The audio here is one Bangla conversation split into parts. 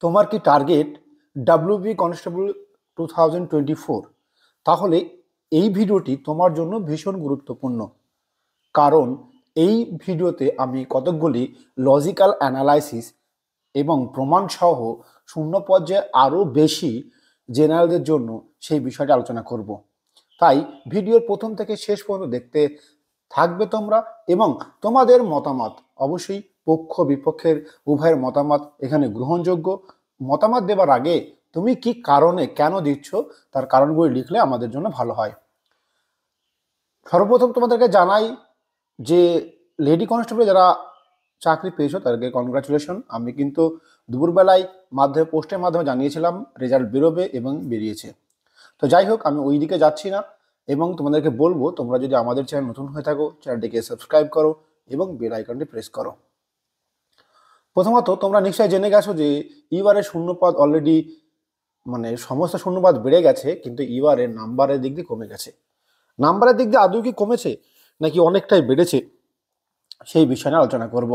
তোমার কি টার্গেট ডাব্লিউবি কনস্টেবল 2024? তাহলে এই ভিডিওটি তোমার জন্য ভীষণ গুরুত্বপূর্ণ, কারণ এই ভিডিওতে আমি কতকগুলি লজিক্যাল অ্যানালাইসিস এবং প্রমাণ সহ শূন্য পর্যায়ে আরও বেশি জেনারেলদের জন্য সেই বিষয়টা আলোচনা করব। তাই ভিডিওর প্রথম থেকে শেষ পর্যন্ত দেখতে থাকবে তোমরা, এবং তোমাদের মতামত অবশ্যই পক্ষ বিপক্ষের উভয়ের মতামত এখানে গ্রহণযোগ্য। মতামত দেবার আগে তুমি কি কারণে কেন দিচ্ছ তার কারণগুলি লিখলে আমাদের জন্য ভালো হয়। সর্বপ্রথম তোমাদেরকে জানাই যে লেডি কনস্টেবলে যারা চাকরি পেয়েছো তাদেরকে কনগ্রাচুলেশন। আমি কিন্তু দুপুরবেলায় পোস্টের মাধ্যমে জানিয়েছিলাম রেজাল্ট বেরোবে এবং বেরিয়েছে। তো যাই হোক, আমি ওই দিকে যাচ্ছি না, এবং তোমাদেরকে বলবো তোমরা যদি আমাদের চ্যানেল নতুন হয়ে থাকো চ্যানেলটিকে সাবস্ক্রাইব করো এবং বেল আইকনটি প্রেস করো। প্রথমত তোমরা নিশ্চয়ই জেনে গেছো যে ইউআরের শূন্যপদ অলরেডি সমস্ত শূন্যপদ বেড়ে গেছে, কিন্তু ইউআরের নাম্বারের দিক দিয়ে কমে গেছে। নাম্বারের দিক দিয়ে আদৌ কি কমেছে নাকি অনেকটাই বেড়েছে সেই বিষয় নিয়ে আলোচনা করব।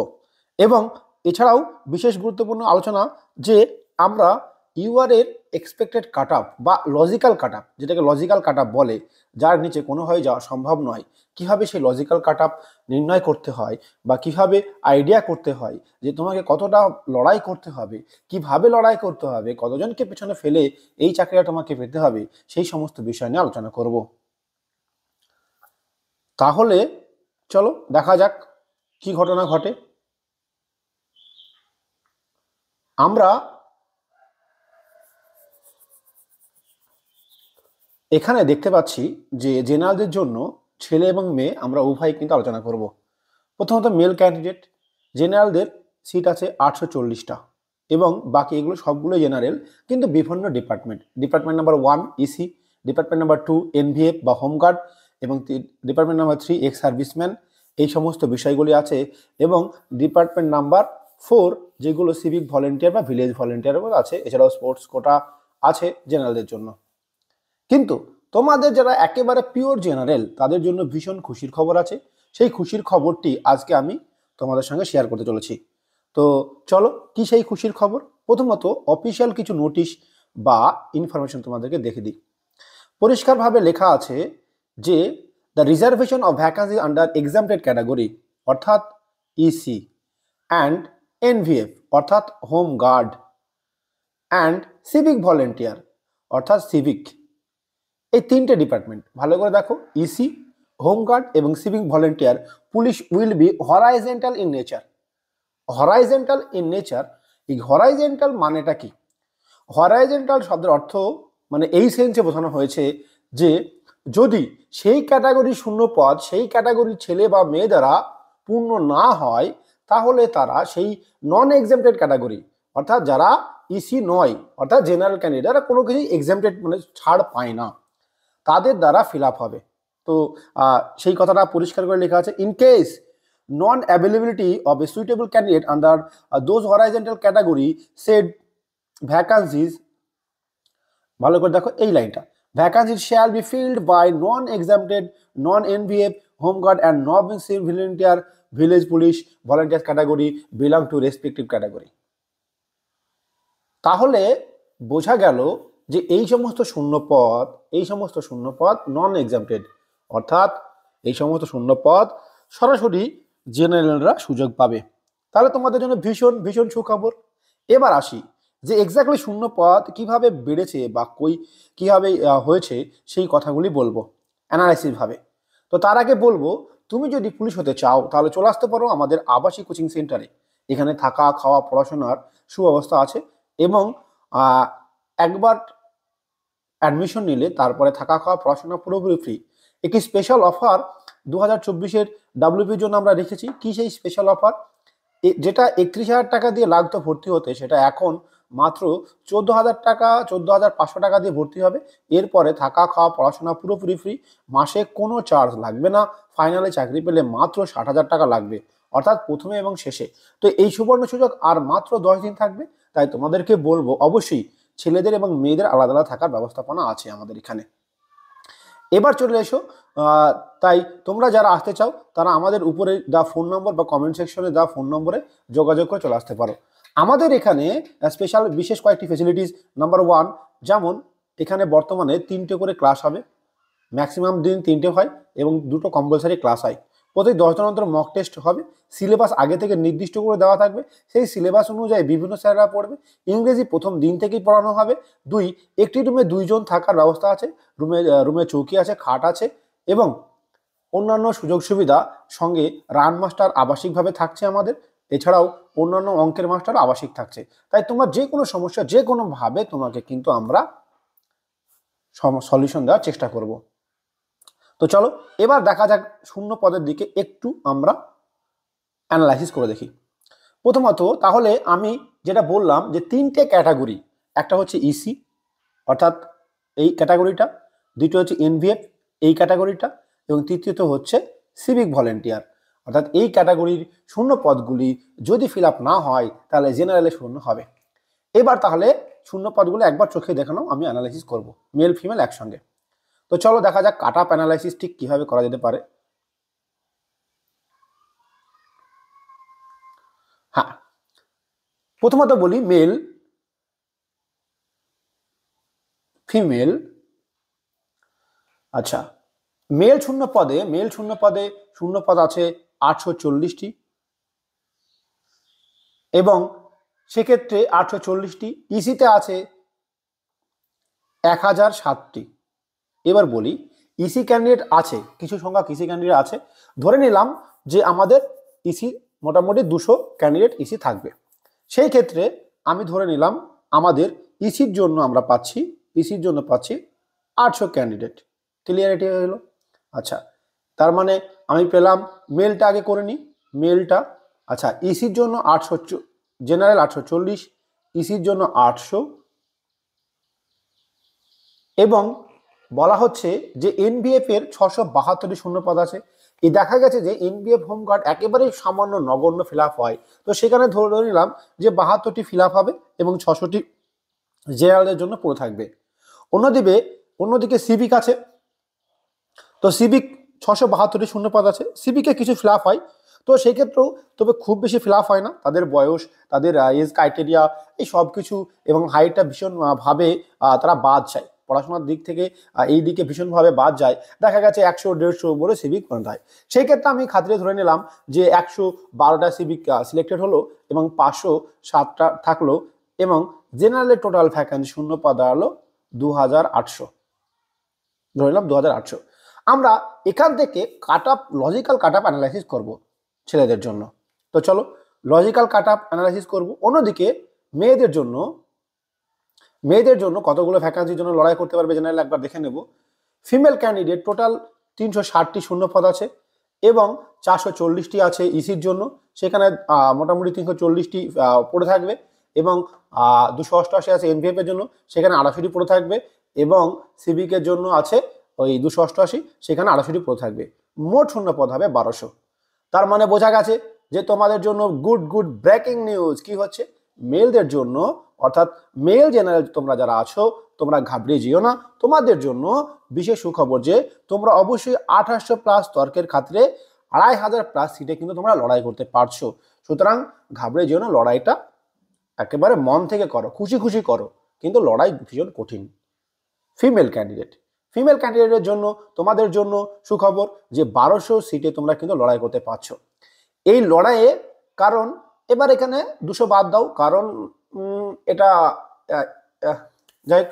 এবং এছাড়াও বিশেষ গুরুত্বপূর্ণ আলোচনা যে আমরা ইউআরের এক্সপেক্টেড কাট অফ বা লজিক্যাল কাট অফ, যেটাকে লজিক্যাল কাট অফ বলে, যার নিচে কোনোভাবে যাওয়া সম্ভব নয়, কিভাবে সেই লজিক্যাল কাট অফ নির্ণয় করতে হয় বা কিভাবে আইডিয়া করতে হয় যে তোমাকে কতটা লড়াই করতে হবে, কিভাবে লড়াই করতে হবে, কতজনকে পেছনে ফেলে এই চাকরিটা তোমাকে পেতে হবে, সেই সমস্ত বিষয় নিয়ে আলোচনা করব। তাহলে চলো দেখা যাক কি ঘটনা ঘটে। আমরা এখানে দেখতে পাচ্ছি যে জেনারেলদের জন্য ছেলে এবং মেয়ে আমরা উভয় কিন্তু আলোচনা করব। প্রথমত মেল ক্যান্ডিডেট, জেনারেলদের সিট আছে 840টা, এবং বাকি এগুলো সবগুলো জেনারেল, কিন্তু বিভিন্ন department number 1 EC, department number 2 NVF বা হোমগার্ড, এবং ডিপার্টমেন্ট নাম্বার 3 এক্স সার্ভিসম্যান, এই সমস্ত বিষয়গুলি আছে। এবং ডিপার্টমেন্ট নাম্বার 4 যেগুলো সিভিক ভলেন্টিয়ার বা ভিলেজ ভলেন্টিয়ার আছে, এছাড়াও স্পোর্টস কোটা আছে জেনারেলদের জন্য। কিন্তু তোমাদের যারা একেবারে পিওর জেনারেল তাদের জন্য ভীষণ খুশির খবর আছে। সেই খুশির খবরটি আজকে আমি তোমাদের সঙ্গে শেয়ার করতে চলেছি। তো চলো, কি সেই খুশির খবর। প্রথমত অফিসিয়াল কিছু নোটিশ বা ইনফরমেশন তোমাদেরকে দেখে দিই। পরিষ্কারভাবে লেখা আছে যে the reservation of vacancy under exempted category অর্থাৎ ইসি অ্যান্ড এনভিএফ অর্থাৎ home guard and civic volunteer অর্থাৎ সিভিক, এই তিনটে ডিপার্টমেন্ট ভালো করে দেখো, ইসি, হোমগার্ড এবং civic volunteer, police will be horizontal in nature. Horizontal in nature, এই হরাইজেন্টাল মানেটা কি? হরাইজেন্টাল শব্দের অর্থ এই সেন্সে বোঝানো হয়েছে যে যদি সেই ক্যাটাগরি শূন্য পদ সেই ক্যাটাগরির ছেলে বা মেয়ে দ্বারা পূর্ণ না হয়, তাহলে তারা সেই নন এক্সামটেড ক্যাটাগরি অর্থাৎ যারা ইসি নয় অর্থাৎ জেনারেল ক্যান্ডিডেট, যারা কোনো কিছু এক্সামটেড ছাড় পায় না, তাদের দ্বারা ফিল আপ হবে। তো সেই কথাটা পরিষ্কার করে লেখা আছে, in case non availability of a suitable candidate under those horizontal category said vacancies, ভালো করে দেখো এই লাইনটা, vacancies shall be filled by non exempted, non NVF, home guard and non civic volunteer, village police volunteer category belong to respective category. তাহলে বোঝা গেল যে এই সমস্ত শূন্যপদ নন এক্সামটেড, অর্থাৎ এই সমস্ত শূন্যপদ সরাসরি জেনারেলরা সুযোগ পাবে। তাহলে তোমাদের জন্য ভীষণ ভীষণ সুখবর। এবার আসি যে এক্স্যাক্টলি শূন্যপদ কিভাবে বেড়েছে বা কিভাবে হয়েছে সেই কথাগুলি বলবো অ্যানালাইসিস ভাবে। তো তার আগে বলবো, তুমি যদি পুলিশ হতে চাও তাহলে চলে আসতে পারো আমাদের আবাসিক কোচিং সেন্টারে। এখানে থাকা খাওয়া পড়াশোনার সুব্যবস্থা আছে, এবং একবার অ্যাডমিশন নিলে তারপরে থাকা খাওয়া পড়াশোনা পুরোপুরি ফ্রি। একটি স্পেশাল অফার 2024-এর ডাব্লিউপির জন্য আমরা রেখেছি। কি সেই স্পেশাল অফার? যেটা 31,000 টাকা দিয়ে লাগতো ভর্তি হতে, সেটা এখন মাত্র 14,000 টাকা, 14,500 টাকা দিয়ে ভর্তি হবে। এরপরে থাকা খাওয়া পড়াশোনা পুরোপুরি ফ্রি, মাসে কোনো চার্জ লাগবে না। ফাইনালে চাকরি পেলে মাত্র 60,000 টাকা লাগবে, অর্থাৎ প্রথমে এবং শেষে। তো এই সুবর্ণ সুযোগ আর মাত্র 10 দিন থাকবে। তাই তোমাদেরকে বলবো, অবশ্যই ছেলেদের এবং মেয়েদের আলাদা আলাদা থাকার ব্যবস্থাপনা আছে আমাদের এখানে। এবার চলে এসো, তাই তোমরা যারা আসতে চাও তারা আমাদের উপরে দেওয়া ফোন নম্বর বা কমেন্ট সেকশনে দেওয়া ফোন নম্বরে যোগাযোগ করে চলে আসতে পারো। আমাদের এখানে স্পেশাল বিশেষ কয়েকটি ফেসিলিটিস, নাম্বার 1, যেমন এখানে বর্তমানে 3টে করে ক্লাস হবে, ম্যাক্সিমাম দিন 3টে হয় এবং 2টো কম্পালসারি ক্লাস হয়। প্রতি 10 জন অন্তর মক টেস্ট হবে, সিলেবাস আগে থেকে নির্দিষ্ট করে দেওয়া থাকবে, সেই সিলেবাস অনুযায়ী বিভিন্ন স্যাররা পড়বে। ইংরেজি প্রথম দিন থেকেই পড়ানো হবে। 2, একটি রুমে 2 জন থাকার ব্যবস্থা আছে, রুমে চৌকি আছে, খাট আছে এবং অন্যান্য সুযোগ সুবিধা, সঙ্গে রান মাস্টার আবাসিকভাবে থাকছে আমাদের, এছাড়াও অন্যান্য অঙ্কের মাস্টার আবাসিক থাকছে। তাই তোমার যে কোনো সমস্যা যে কোনোভাবে তোমাকে কিন্তু আমরা সলিউশন দেওয়ার চেষ্টা করব। তো চলো এবার দেখা যাক শূন্য পদের দিকে একটু আমরা অ্যানালাইসিস করে দেখি। প্রথমত তাহলে আমি যেটা বললাম যে 3টে ক্যাটাগরি, একটা হচ্ছে ইসি অর্থাৎ এই ক্যাটাগরিটা, দ্বিতীয় হচ্ছে এনভিএফ এই ক্যাটাগরিটা, এবং তৃতীয়ত হচ্ছে সিভিক ভলেন্টিয়ার। অর্থাৎ এই ক্যাটাগরির শূন্য পদগুলি যদি ফিল আপ না হয় তাহলে জেনারেলে শূন্য হবে। এবার তাহলে শূন্য পদগুলো একবার চোখে দেখানো আমি অ্যানালাইসিস করব, মেল ফিমেল একসঙ্গে। তো চলো দেখা যাক কাট আপ অ্যানালাইসিস ঠিক কিভাবে করা যেতে পারে। হ্যাঁ, প্রথমত বলি মেল ফিমেল। আচ্ছা, মেল শূন্য পদে শূন্য পদ আছে 840টি, এবং সেক্ষেত্রে 840টি, ইসিতে আছে 1007টি। এবার বলি ইসি ক্যান্ডিডেট আছে, কিছু সংখ্যক ইসি ক্যান্ডিডেট আছে, ধরে নিলাম যে আমাদের ইসি মোটামুটি 200 ক্যান্ডিডেট ইসি থাকবে। সেই ক্ষেত্রে আমি ধরে নিলাম আমাদের ইসির জন্য পাচ্ছি 800 ক্যান্ডিডেট। ক্লিয়ারিটি হলো? আচ্ছা, তার মানে আমি পেলাম, মেলটা আগে করে নিই, মেলটা। আচ্ছা, ইসির জন্য 800, জেনারেল 840, ইসির জন্য 800, এবং বলা হচ্ছে যে এনবিএফ এর 672টি শূন্যপদ আছে। এই দেখা গেছে যে এনবিএফ হোমগার্ড একেবারেই সামান্য নগণ্য ফিল আপ হয়, তো সেখানে ধরে নিলাম যে 72টি ফিল আপ হবে এবং 600টি জেনারেলের জন্য পড়ে থাকবে। অন্যদিকে সিভিক আছে, তো সিভিক 672টি শূন্যপদ আছে, সিভিকে কিছু ফিল আপ হয়, তো সেই ক্ষেত্রেও তবে খুব বেশি ফিল আপ হয় না। তাদের বয়স, তাদের এজ ক্রাইটেরিয়া, এই সব কিছু এবং হাইটটা ভীষণভাবে তারা বাদ যায় পড়াশোনার দিক থেকে, এই দিকে ভীষণভাবে বাদ যায়। দেখা গেছে 100-150 বলে সিভিক পয়েন্ট হয়। সেই ক্ষেত্রে আমি খাতিরে ধরে নিলাম যে 112টা সিভিক সিলেক্টেড হলো এবং 507টা থাকলো, এবং জেনারেলের টোটাল ভ্যাকান্সি শূন্য পদ দাঁড়ালো 2800, ধরে নিলাম 2800। আমরা এখান থেকে লজিক্যাল কাট আপ অ্যানালাইসিস করবো ছেলেদের জন্য। তো চলো লজিক্যাল কাট আপ অ্যানালাইসিস করবো। অন্যদিকে মেয়েদের জন্য কতগুলো ভ্যাকান্সির জন্য লড়াই করতে পারবে জেনারেল একবার দেখে নেব। ফিমেল ক্যান্ডিডেট টোটাল 360টি শূন্য পদ আছে এবং 440টি আছে ইসির জন্য, সেখানে মোটামুটি 340টি পড়ে থাকবে, এবং 288 আছে এনভিএফ এর জন্য, সেখানে 280টি পড়ে থাকবে, এবং সিভিকের জন্য আছে ওই 288, সেখানে 280টি পড়ে থাকবে। মোট শূন্য পদ হবে 1200। তার মানে বোঝা গেছে যে তোমাদের জন্য গুড ব্রেকিং নিউজ কি হচ্ছে, মেলদের জন্য অর্থাৎ মেল জেনারেল তোমরা যারা আছো তোমরা ঘাবড়িয়ে যেও না, তোমাদের জন্য বিশেষ সুখবর যে তোমরা অবশ্যই 2800+ তর্কের খাতিরে 2500+ সিটে কিন্তু তোমরা লড়াই করতে পারছো। সুতরাং ঘাবড়িয়ে যেও না, লড়াইটা একেবারে মন থেকে করো, খুশি করো, কিন্তু লড়াই ভীষণ কঠিন। ফিমেল ক্যান্ডিডেটের জন্য তোমাদের জন্য সুখবর যে 1200 সিটে তোমরা কিন্তু লড়াই করতে পারছো। এই লড়াইয়ে কারণ, এবার এখানে 200 বাদ দাও, কারণ এটা যাই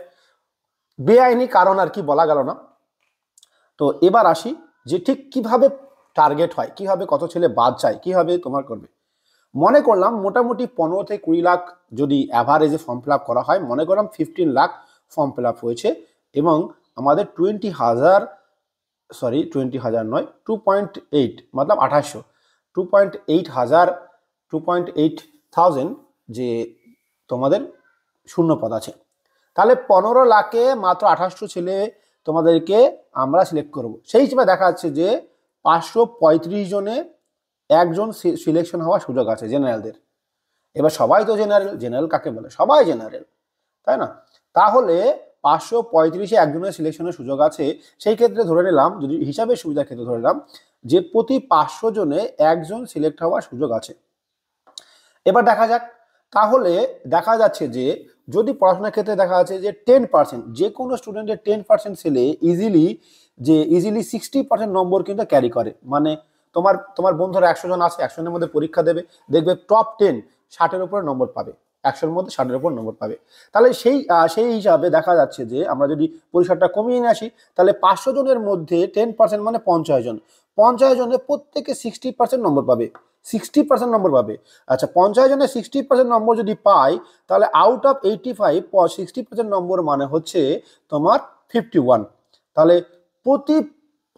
বেআইনি কারণ আর কি বলা গেল না। তো এবার আসি যে ঠিক কিভাবে টার্গেট হয়, কিভাবে কত ছেলে বাদ যায়, কিভাবে তোমার করবে। মনে করলাম মোটামুটি 15 থেকে 20 লাখ যদি অ্যাভারেজে ফর্ম ফিল আপ করা হয়, মনে করলাম 15 লাখ ফর্ম ফিল আপ হয়েছে, এবং আমাদের 20,000 নয় 2.8 মতলব 2800, 2.8,000 যে তোমাদের শূন্য পদ আছে। তাহলে 15 লাখে মাত্র 2800 ছেলে তোমাদেরকে আমরা সিলেক্ট করব। সেই হিসেবে দেখা যাচ্ছে যে 535 জনে একজন সিলেকশন হওয়ার সুযোগ আছে জেনারেলদের। এবার সবাই তো জেনারেল কাকে বলে, সবাই জেনারেল, তাই না? তাহলে 535-এ একজনের সিলেকশনের সুযোগ আছে। সেই ক্ষেত্রে ধরে নিলাম, যদি হিসাবের সুবিধার ক্ষেত্রে ধরে নিলাম যে প্রতি 500 জনে একজন সিলেক্ট হওয়ার সুযোগ আছে। এবার দেখা যাক তাহলে দেখা যাচ্ছে যে যদি পড়াশোনার ক্ষেত্রে দেখা যাচ্ছে যে 10%, যে কোনো স্টুডেন্টের 10% ছেলে ইজিলি 60% নম্বর কিন্তু ক্যারি করে। মানে তোমার তোমার বন্ধুরা 100 জন আছে, 100 জনের মধ্যে পরীক্ষা দেবে, দেখবে টপ 10 60-এর উপরে নম্বর পাবে, 100-এর মধ্যে 60-এর উপর নম্বর পাবে। তাহলে সেই হিসাবে দেখা যাচ্ছে যে আমরা যদি পরিসরটা কমিয়ে নিয়ে আসি, তাহলে 500 জনের মধ্যে 10% মানে 50 জন, 50 জনের প্রত্যেকে 60% নম্বর পাবে, 60% নম্বর পাবে। আচ্ছা, 50 জনের 60% নম্বর যদি পাই, তাহলে আউট অফ 85 60% নম্বর মানে হচ্ছে তোমার 51। তাহলে প্রতি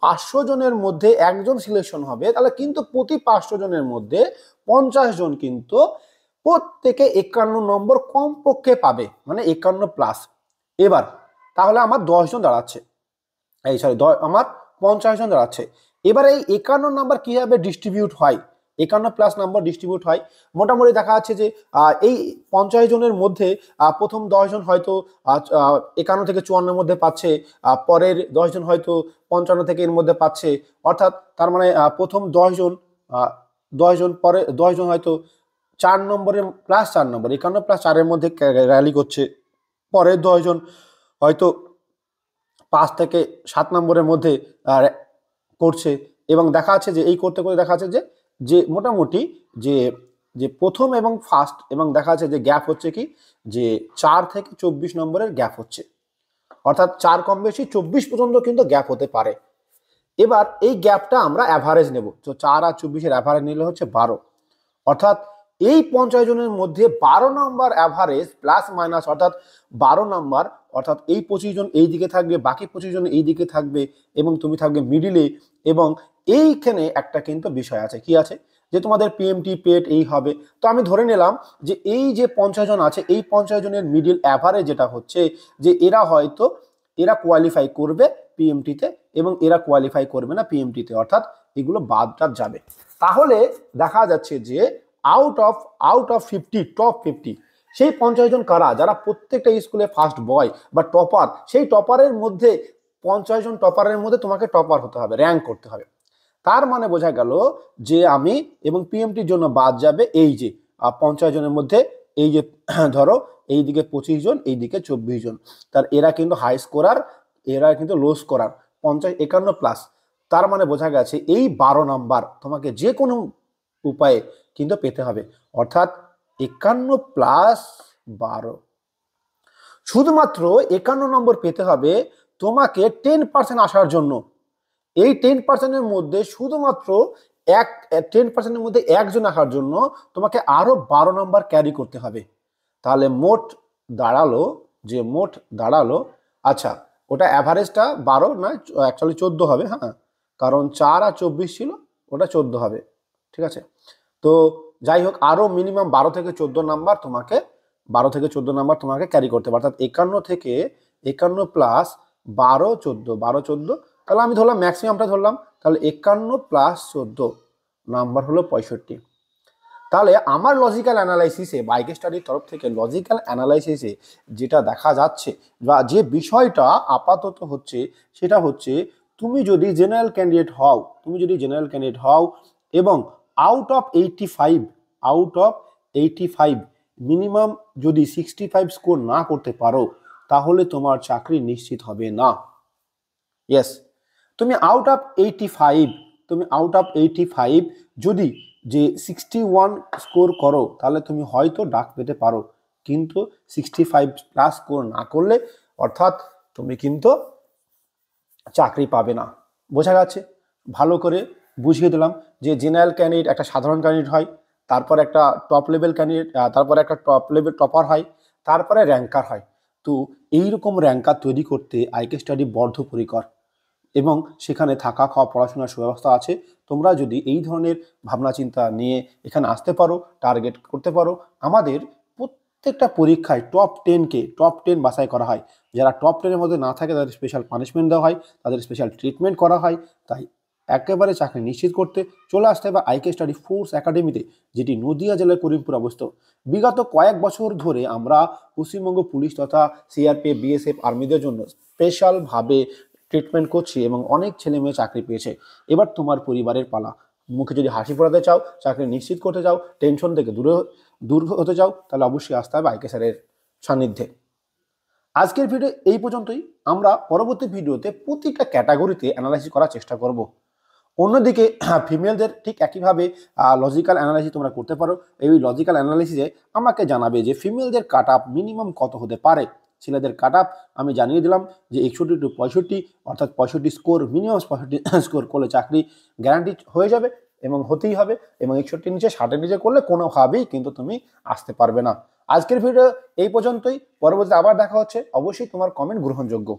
500 জনের মধ্যে একজন সিলেকশন হবে, তাহলে কিন্তু প্রতি 500 জনের মধ্যে 50 জন কিন্তু প্রত্যেকে 51 নম্বর কমপক্ষে পাবে, মানে 51+। এবার তাহলে আমার 10 জন দাঁড়াচ্ছে, আমার 50 জন দাঁড়াচ্ছে। এবার এই 51 নাম্বার কিভাবে ডিস্ট্রিবিউট হয়, 51+ নাম্বার ডিস্ট্রিবিউট হয়। মোটামুটি দেখা যাচ্ছে যে এই 50 জনের মধ্যে প্রথম 10 জন হয়তো 51 থেকে 54-এর মধ্যে পাচ্ছে, পরের 10 জন হয়তো 55 থেকে এর মধ্যে পাচ্ছে। অর্থাৎ তার মানে প্রথম 10 জন 10 জন, পরে 10 জন হয়তো 4 নম্বরের প্লাস 4 নম্বর, 51+4-এর মধ্যে র্যালি করছে। পরের 10 জন হয়তো 5 থেকে 7 নম্বরের মধ্যে করছে। এবং দেখা যাচ্ছে যে এই করতে করতে দেখা যাচ্ছে যে মোটামুটি যে যে প্রথম এবং ফার্স্ট, এবং দেখা যাচ্ছে যে গ্যাপ হচ্ছে কি, যে 4 থেকে 24 নম্বরের গ্যাপ হচ্ছে। অর্থাৎ 4 কম বেশি 24 পর্যন্ত কিন্তু গ্যাপ হতে পারে। এবার এই গ্যাপটা আমরা অ্যাভারেজ নেব, তো 4 আর 24-এর অ্যাভারেজ নিলে হচ্ছে 12। অর্থাৎ এই 50 জনের মধ্যে 12 নম্বর অ্যাভারেজ প্লাস মাইনাস, অর্থাৎ 12 নম্বর, অর্থাৎ এই 25 জন এই দিকে থাকবে, বাকি 25 জন এই দিকে থাকবে, এবং তুমি থাকবে মিডিলে। এবং এইখানে একটা কিন্তু বিষয় আছে, কি আছে, যে তোমাদের পিএমটি পেট এই হবে। তো আমি ধরে নিলাম যে এই যে 50 জন আছে, এই 50 জনের মিডিল অ্যাভারেজ যেটা হচ্ছে, যে এরা কোয়ালিফাই করবে পিএমটিতে এবং এরা কোয়ালিফাই করবে না পিএমটিতে, অর্থাৎ এগুলো বাদটা যাবে। তাহলে দেখা যাচ্ছে যে আউট অফ 50, টপ 50, সেই 50 জন কারা, যারা প্রত্যেকটা স্কুলে ফার্স্ট বয় বা টপার, সেই টপারের মধ্যে 50 জন টপারের মধ্যে তোমাকে টপার হতে হবে, র্যাঙ্ক করতে হবে। তার মানে বোঝা গেল যে আমি এবং পিএমটির জন্য বাদ যাবে এই যে 50 জনের মধ্যে, এই যে ধরো এইদিকে 25 জন, এইদিকে 24 জন, তার এরা কিন্তু হাই স্কোরার, এরা কিন্তু লো স্কোরার, 50 51+। তার মানে বোঝা গেছে এই 12 নাম্বার তোমাকে যে কোনো উপায়ে কিন্তু পেতে হবে, অর্থাৎ 51+12। শুধুমাত্র 51 নম্বর পেতে হবে তোমাকে 10% আসার জন্য। এই 10%-এর মধ্যে শুধুমাত্র 10%-এর মধ্যে একজন আসার জন্য তোমাকে আরো 12 নম্বর ক্যারি করতে হবে। তাহলে মোট দাঁড়ালো, আচ্ছা ওটা অ্যাভারেজটা 12 না, অ্যাকচুয়ালি 14 হবে, হ্যাঁ, কারণ 4 আর 24 ছিল, ওটা 14 হবে, ঠিক আছে। তো যাই হোক, আরো মিনিমাম 12 থেকে 14 নাম্বার তোমাকে ক্যারি করতে হবে, অর্থাৎ 51 থেকে 51+ 12 14, তাহলে আমি ধরলাম ম্যাক্সিমামটা ধরলাম, তাহলে 51+14 নাম্বার হলো 65। তাহলে আমার লজিক্যাল অ্যানালাইসিসে, বাইক স্টাডির তরফ থেকে লজিক্যাল অ্যানালাইসিসে যেটা দেখা যাচ্ছে বা যে বিষয়টা আপাতত হচ্ছে, সেটা হচ্ছে তুমি যদি জেনারেল ক্যান্ডিডেট হও এবং আউট অফ 85 মিনিমাম যদি 65 স্কোর না করতে পারো, তাহলে তোমার চাকরি নিশ্চিত হবে না। ইয়েস, তুমি আউট অফ 85 যদি যে 61 স্কোর করো, তাহলে তুমি হয়তো ডাক পেতে পারো, কিন্তু 65+ স্কোর না করলে, অর্থাৎ তুমি কিন্তু চাকরি পাবে না। বোঝা গেছে? ভালো করে বুঝিয়ে দিলাম যে জেনারেল ক্যান্ডিডেট একটা সাধারণ ক্যান্ডিডেট হয়, তারপর একটা টপ লেভেল ক্যান্ডিডেট, তারপর একটা টপ লেভেল টপার হয়, তারপরে র্যাঙ্কার হয়। তো এইরকম র্যাঙ্কার তৈরি করতে আইকে স্টাডি বদ্ধপরিকর, এবং সেখানে থাকা খাওয়া পড়াশোনার সুব্যবস্থা আছে। তোমরা যদি এই ধরনের ভাবনা চিন্তা নিয়ে এখানে আসতে পারো, টার্গেট করতে পারো, আমাদের প্রত্যেকটা পরীক্ষায় টপ 10 বাছাই করা হয়। যারা টপ 10-এর মধ্যে না থাকে তাদের স্পেশাল পানিশমেন্ট দেওয়া হয়, তাদের স্পেশাল ট্রিটমেন্ট করা হয়। তাই একেবারে চাকরি নিশ্চিত করতে চলে আসতে হবে আইকে স্টাডি ফোর্স একাডেমিতে, যেটি নদিয়া জেলার করিমপুর অবস্থিত। বিগত কয়েক বছর ধরে আমরা পশ্চিমবঙ্গ পুলিশ তথা সিআরপিএফ, বিএসএফ, আর্মিদের জন্য স্পেশালভাবে ট্রিটমেন্ট করছি এবং অনেক ছেলে মেয়ে চাকরি পেয়েছে। এবার তোমার পরিবারের পালা, মুখে যদি হাসি ফোটাতে চাও, চাকরি নিশ্চিত করতে চাও, টেনশন থেকে দূর হতে চাও, তাহলে অবশ্যই আসতে হবে আইকে স্যারের সান্নিধ্যে। আজকের ভিডিও এই পর্যন্তই। আমরা পরবর্তী ভিডিওতে প্রতিটা ক্যাটাগরিতে অ্যানালাইসিস করার চেষ্টা করব। অন্যদিকে ফিমেলদের ঠিক একইভাবে লজিক্যাল অ্যানালাইসিস তোমরা করতে পারো। এই লজিক্যাল অ্যানালাইসিসে আমাকে জানাবে যে ফিমেলদের কাট আপ মিনিমাম কত হতে পারে। ছেলেদের কাট আপ আমি জানিয়ে দিলাম যে 61 টু 65, অর্থাৎ 65 স্কোর, মিনিমাম 65 স্কোর করলে চাকরি গ্যারান্টি হয়ে যাবে এবং হতেই হবে। এবং 61 নিচে 60-এর নিচে করলে কোনোভাবেই কিন্তু তুমি আসতে পারবে না। আজকের ভিডিও এই পর্যন্তই। পরবর্তীতে আবার দেখা হচ্ছে। অবশ্যই তোমার কমেন্ট গ্রহণযোগ্য।